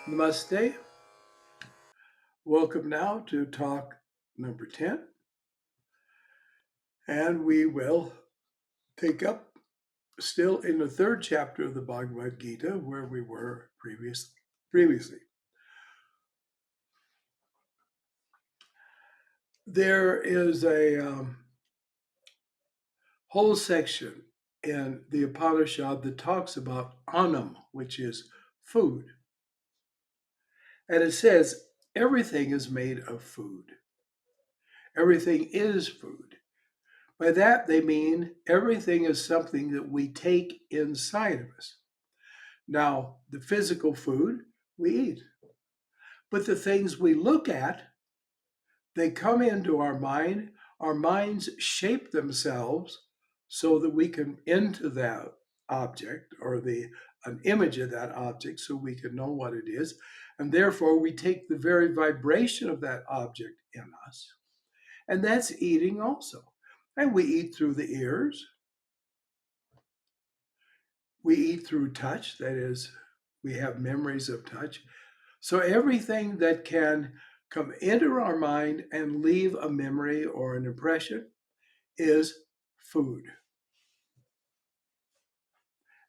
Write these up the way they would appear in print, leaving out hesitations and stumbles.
Namaste. Welcome now to talk number 10. And we will take up still in the third chapter of the Bhagavad Gita where we were previously. There is a whole section in the Upanishad that talks about annam, which is food. And it says everything is made of food. Everything is food. By that, they mean everything is something that we take inside of us. Now, the physical food we eat, but the things we look at, they come into our mind. Our minds shape themselves so that we can into that object or an image of that object so we can know what it is. And therefore, we take the very vibration of that object in us. And that's eating also. And we eat through the ears. We eat through touch, that is, we have memories of touch. So everything that can come into our mind and leave a memory or an impression is food.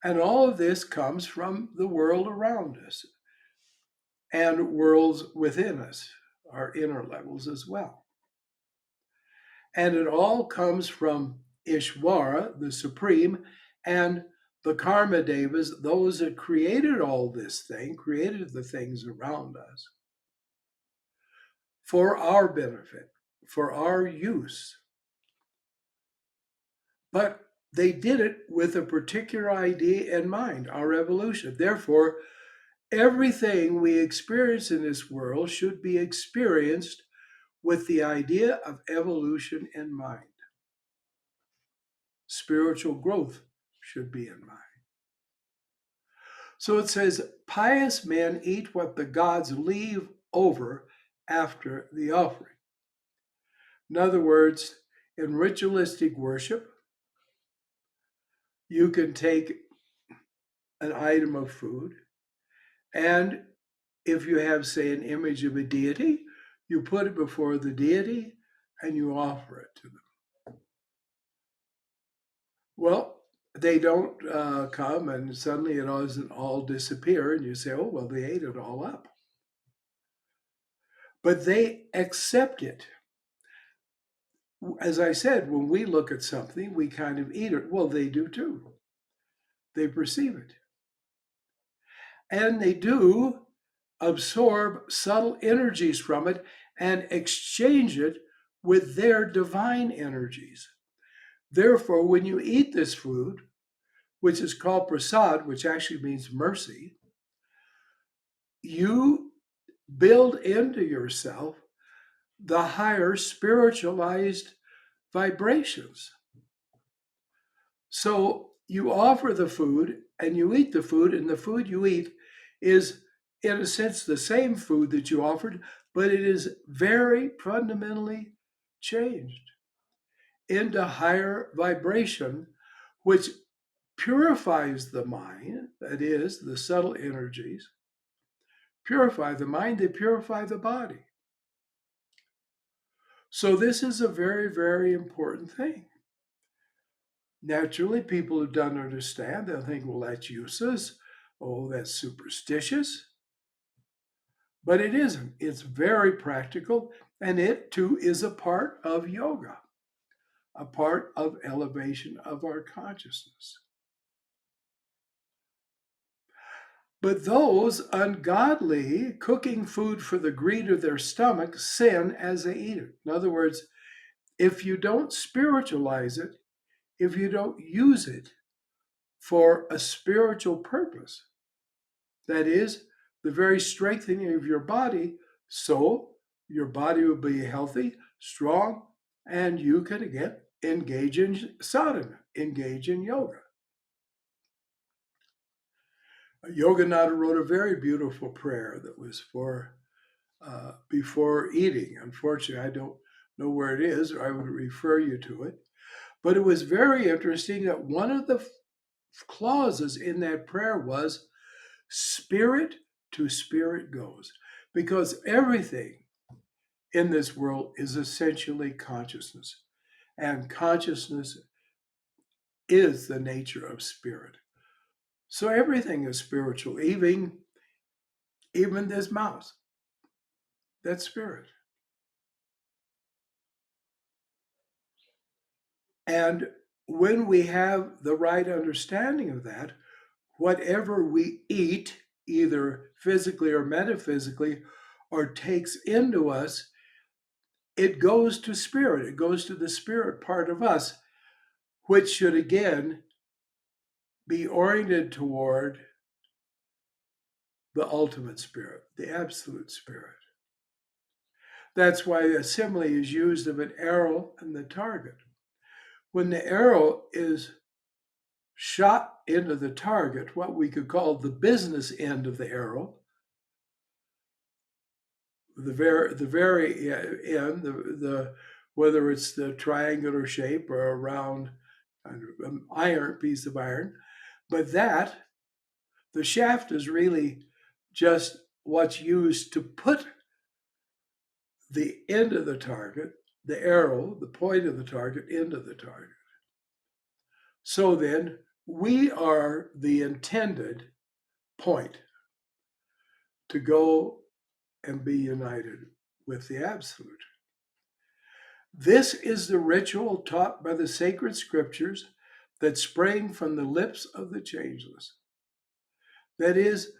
And all of this comes from the world around us and worlds within us, our inner levels as well. And it all comes from Ishvara, the Supreme, and the Karma Devas, those that created all this thing, created the things around us for our benefit, for our use. But they did it with a particular idea in mind, our evolution. Therefore, everything we experience in this world should be experienced with the idea of evolution in mind. Spiritual growth should be in mind. So it says, pious men eat what the gods leave over after the offering. In other words, in ritualistic worship, you can take an item of food, and if you have, say, an image of a deity, you put it before the deity and you offer it to them. Well, they don't come and suddenly it doesn't all disappear and you say, oh, well, they ate it all up. But they accept it. As I said, when we look at something, we kind of eat it. Well, they do too. They perceive it. And they do absorb subtle energies from it and exchange it with their divine energies. Therefore, when you eat this food, which is called prasad, which actually means mercy, you build into yourself the higher spiritualized vibrations. So you offer the food and you eat the food, and the food you eat is, in a sense, the same food that you offered, but it is very fundamentally changed into higher vibration, which purifies the mind, that is, the subtle energies, purify the mind, they purify the body. So this is a very, very important thing. Naturally, people who don't understand, they'll think, well, that's useless. Oh, that's superstitious. But it isn't. It's very practical, and it too is a part of yoga, a part of elevation of our consciousness. But those ungodly, cooking food for the greed of their stomach, sin as they eat it. In other words, if you don't spiritualize it, if you don't use it for a spiritual purpose, that is, the very strengthening of your body, so your body will be healthy, strong, and you can again engage in sadhana, engage in yoga. Yogananda wrote a very beautiful prayer that was for before eating. Unfortunately, I don't know where it is, or I would refer you to it. But it was very interesting that one of the clauses in that prayer was spirit to spirit goes. Because everything in this world is essentially consciousness. And consciousness is the nature of spirit. So everything is spiritual, even this mouse. That's spirit. And when we have the right understanding of that, whatever we eat, either physically or metaphysically, or takes into us, it goes to spirit. It goes to the spirit part of us, which should again be oriented toward the ultimate spirit, the absolute spirit. That's why a simile is used of an arrow and the target. When the arrow is shot into the target, what we could call the business end of the arrow, the very end, the whether it's the triangular shape or a round piece of iron, but that the shaft is really just what's used to put the end of the target, the arrow, the point of the target, into the target. So then, we are the intended point to go and be united with the Absolute. This is the ritual taught by the sacred scriptures that sprang from the lips of the changeless. That is,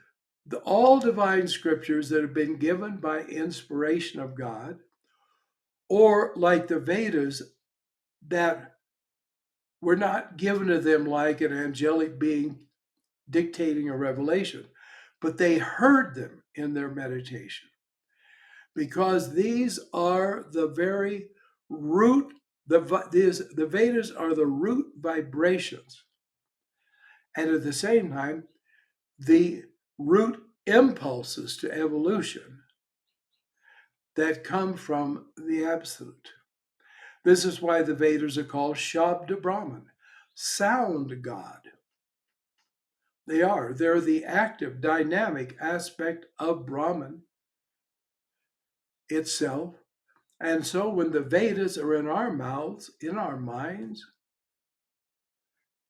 all divine scriptures that have been given by inspiration of God, or like the Vedas, that were not given to them like an angelic being dictating a revelation, but they heard them in their meditation. Because these are the very root, the Vedas are the root vibrations, and at the same time, the root impulses to evolution that come from the Absolute. This is why the Vedas are called Shabda Brahman, sound God. They're the active, dynamic aspect of Brahman itself. And so when the Vedas are in our mouths, in our minds,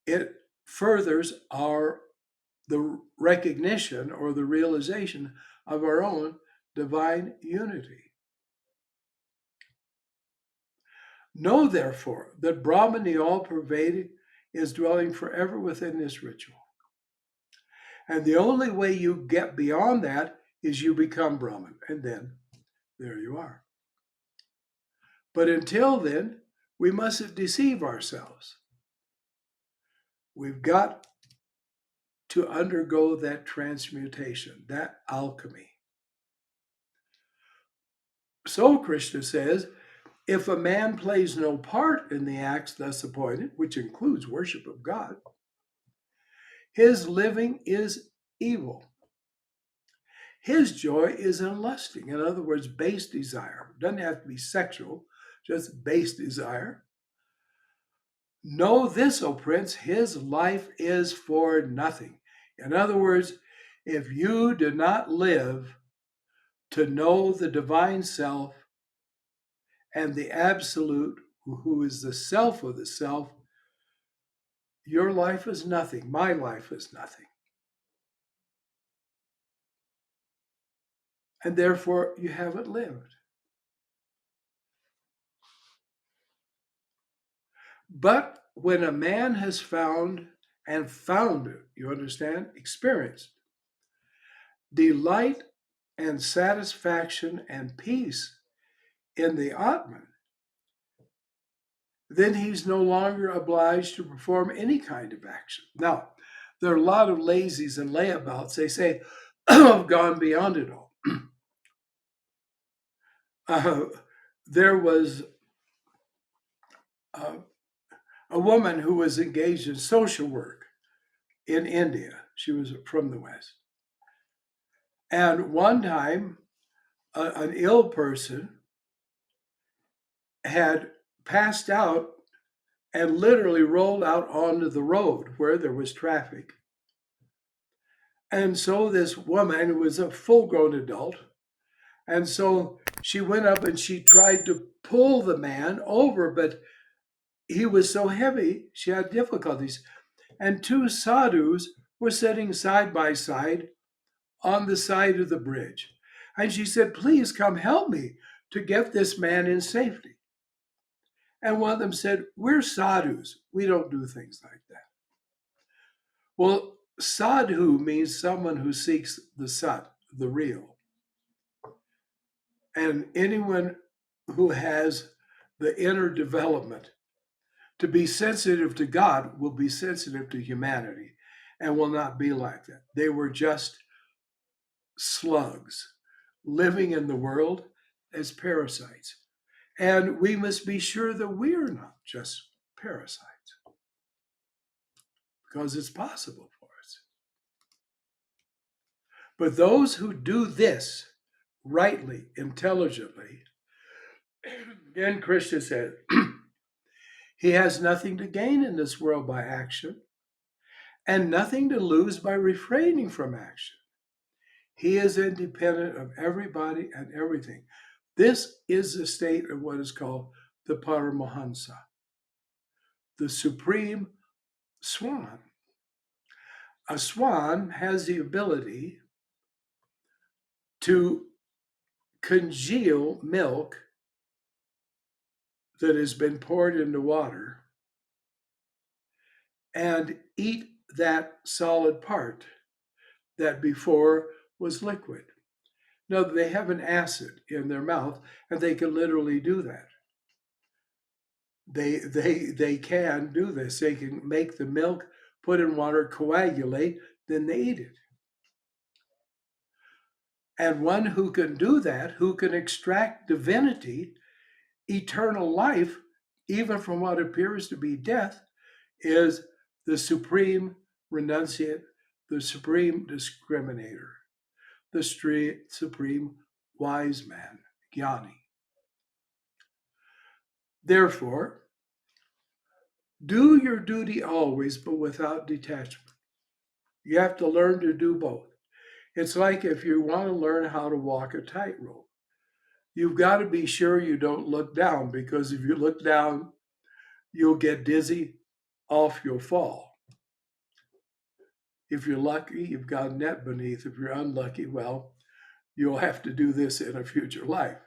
it furthers the recognition or the realization of our own divine unity. Know, therefore, that Brahman, the all-pervading, is dwelling forever within this ritual. And the only way you get beyond that is you become Brahman, and then there you are. But until then, we mustn't deceive ourselves. We've got to undergo that transmutation, that alchemy. So Krishna says, if a man plays no part in the acts thus appointed, which includes worship of God, his living is evil. His joy is in lusting. In other words, base desire. It doesn't have to be sexual, just base desire. Know this, O prince, his life is for nothing. In other words, if you do not live to know the divine self and the absolute, who is the self of the self, your life is nothing. My life is nothing. And therefore, you haven't lived. But when a man has found it, you understand, experienced delight and satisfaction and peace in the Atman, then he's no longer obliged to perform any kind of action. Now, there are a lot of lazies and layabouts. They say, I've gone beyond it all. There was a woman who was engaged in social work in India. She was from the West. And one time, an ill person had passed out and literally rolled out onto the road where there was traffic. And so this woman was a full grown adult. And so she went up and she tried to pull the man over, but he was so heavy, she had difficulties. And two sadhus were sitting side by side on the side of the bridge. And she said, "Please come help me to get this man in safety." And one of them said, "We're sadhus. We don't do things like that." Well, sadhu means someone who seeks the sat, the real. And anyone who has the inner development to be sensitive to God will be sensitive to humanity and will not be like that. They were just slugs living in the world as parasites. And we must be sure that we're not just parasites because it's possible for us. But those who do this rightly, intelligently, then Krishna said, he has nothing to gain in this world by action and nothing to lose by refraining from action. He is independent of everybody and everything. This is the state of what is called the paramahansa, the supreme swan. A swan has the ability to congeal milk that has been poured into water and eat that solid part that before was liquid. Now, they have an acid in their mouth, and they can literally do that. They can do this. They can make the milk put in water coagulate, then they eat it. And one who can do that, who can extract divinity, eternal life, even from what appears to be death, is the supreme renunciate, the supreme discriminator, the supreme wise man, Jnani. Therefore, do your duty always, but without detachment. You have to learn to do both. It's like if you want to learn how to walk a tightrope, you've got to be sure you don't look down, because if you look down, you'll get dizzy, off you'll fall. If you're lucky, you've got a net beneath. If you're unlucky, well, you'll have to do this in a future life.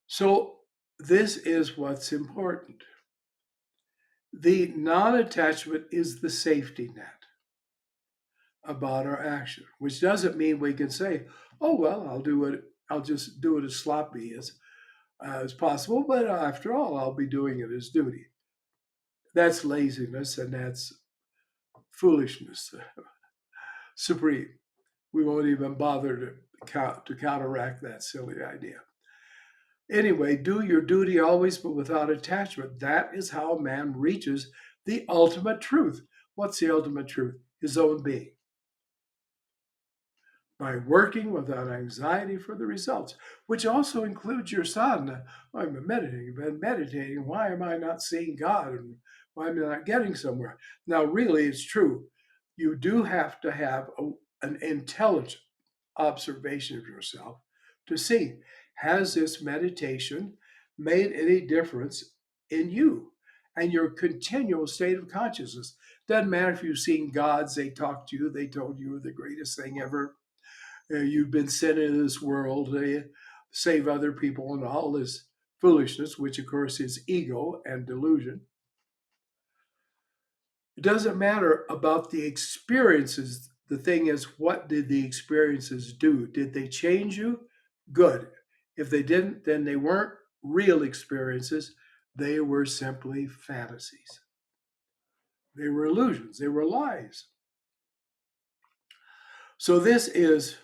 So, this is what's important. The non attachment is the safety net about our action, which doesn't mean we can say, "Oh well, I'll just do it as sloppy as possible." But after all, I'll be doing it as duty. That's laziness and that's foolishness supreme. We won't even bother to counteract that silly idea. Anyway, do your duty always, but without attachment. That is how man reaches the ultimate truth. What's the ultimate truth? His own being. By working without anxiety for the results, which also includes your sadhana. I'm meditating, I've been meditating. Why am I not seeing God? And why am I not getting somewhere? Now, really, it's true. You do have to have an intelligent observation of yourself to see, has this meditation made any difference in you and your continual state of consciousness? Doesn't matter if you've seen gods, they talked to you, they told you were the greatest thing ever. You've been sent into this world to save other people and all this foolishness, which of course is ego and delusion. It doesn't matter about the experiences. The thing is, what did the experiences do? Did they change you? Good. If they didn't, then they weren't real experiences. They were simply fantasies. They were illusions. They were lies. So this is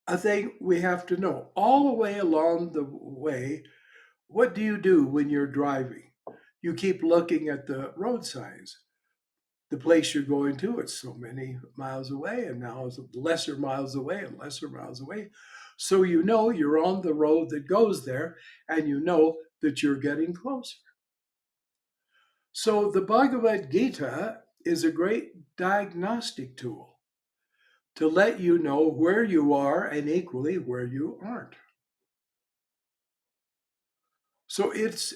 a thing we have to know. All the way along the way, what do you do when you're driving? You keep looking at the road signs. The place you're going to, it's so many miles away, and now it's lesser miles away and lesser miles away. So you know you're on the road that goes there, and you know that you're getting closer. So the Bhagavad Gita is a great diagnostic tool. to let you know where you are and equally where you aren't. So it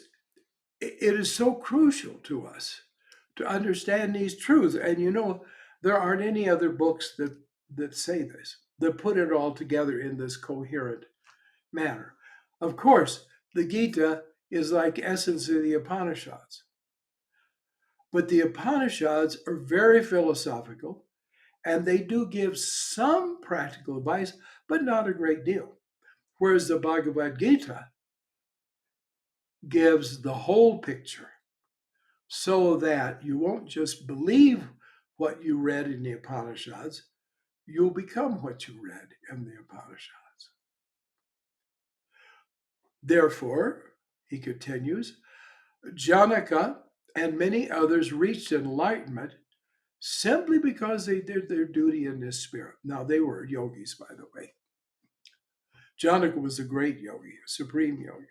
is so crucial to us to understand these truths. And there aren't any other books that say this, that put it all together in this coherent manner. Of course, the Gita is like essence of the Upanishads. But the Upanishads are very philosophical and they do give some practical advice, but not a great deal. Whereas the Bhagavad Gita gives the whole picture so that you won't just believe what you read in the Upanishads, you'll become what you read in the Upanishads. Therefore, he continues, Janaka and many others reached enlightenment simply because they did their duty in this spirit. Now, they were yogis, by the way. Janaka was a great yogi, a supreme yogi.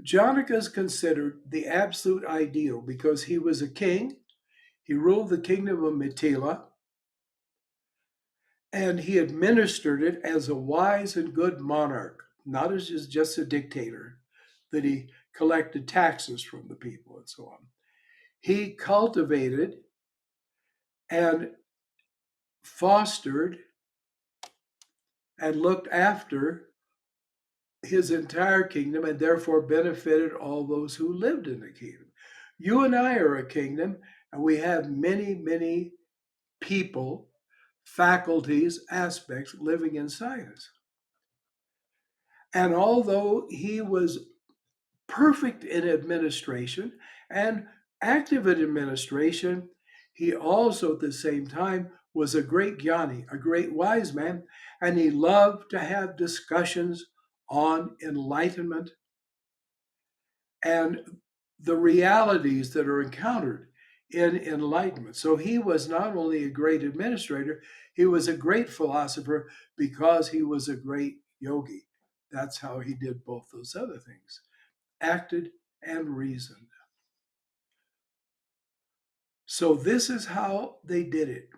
Janaka is considered the absolute ideal because he was a king. He ruled the kingdom of Mithila, and he administered it as a wise and good monarch, not as just a dictator, that he collected taxes from the people and so on. He cultivated and fostered and looked after his entire kingdom and therefore benefited all those who lived in the kingdom. You and I are a kingdom, and we have many, many people, faculties, aspects living inside us. And although he was perfect in administration and active in administration, he also at the same time was a great jnani, a great wise man, and he loved to have discussions on enlightenment and the realities that are encountered in enlightenment. So he was not only a great administrator, he was a great philosopher because he was a great yogi. That's how he did both those other things, acted and reasoned. So this is how they did it.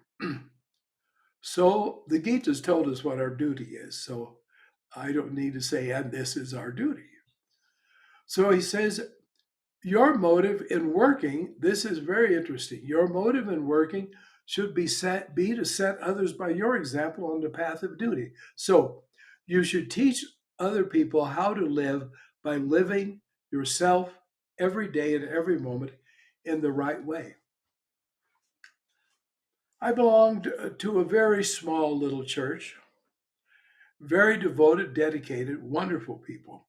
So the Gita's told us what our duty is. So I don't need to say, and this is our duty. So he says, your motive in working, this is very interesting. Your motive in working should be to set others by your example on the path of duty. So you should teach other people how to live by living yourself every day and every moment in the right way. I belonged to a very small little church, very devoted, dedicated, wonderful people.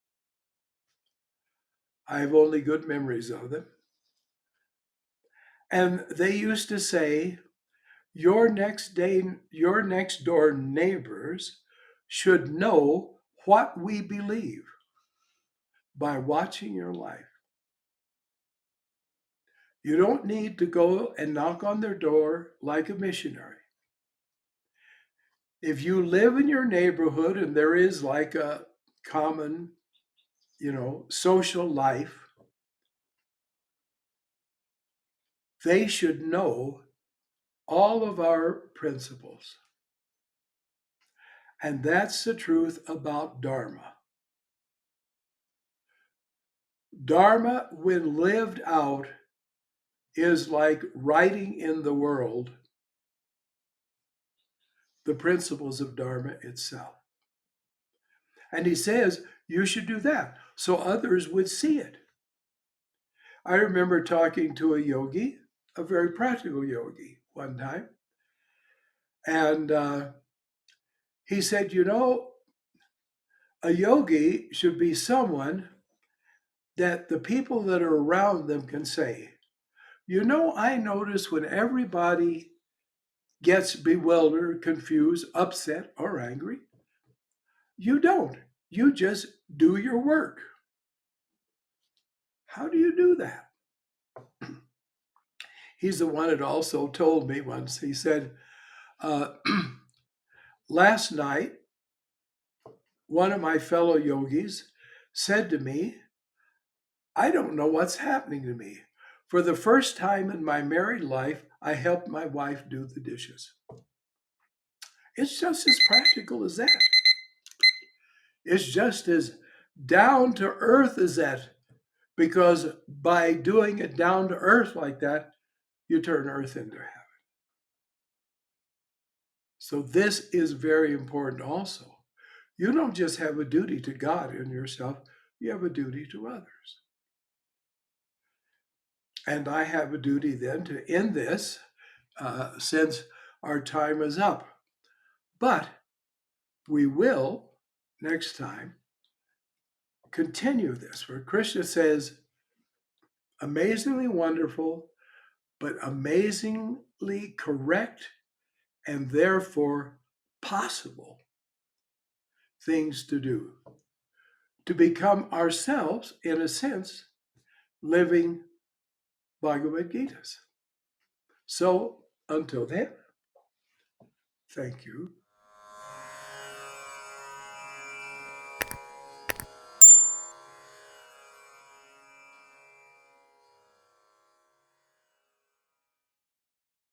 I have only good memories of them. And they used to say, your next door neighbors should know what we believe by watching your life. You don't need to go and knock on their door like a missionary. If you live in your neighborhood and there is like a common, social life, they should know all of our principles. And that's the truth about Dharma. Dharma, when lived out, is like writing in the world the principles of Dharma itself. And he says you should do that so others would see it. I remember talking to a yogi, a very practical yogi, one time. And he said, a yogi should be someone that the people that are around them can say, I notice when everybody gets bewildered, confused, upset, or angry, you don't. You just do your work. How do you do that? He's the one that also told me once, he said, uh, last night, one of my fellow yogis said to me, I don't know what's happening to me. For the first time in my married life, I helped my wife do the dishes. It's just as practical as that. It's just as down to earth as that, because by doing it down to earth like that, you turn earth into heaven. So this is very important also. You don't just have a duty to God and yourself, you have a duty to others. And I have a duty then to end this since our time is up. But we will next time continue this, where Krishna says, amazingly wonderful, but amazingly correct and therefore possible things to do, to become ourselves, in a sense, living Bhagavad Gitas. So until then, thank you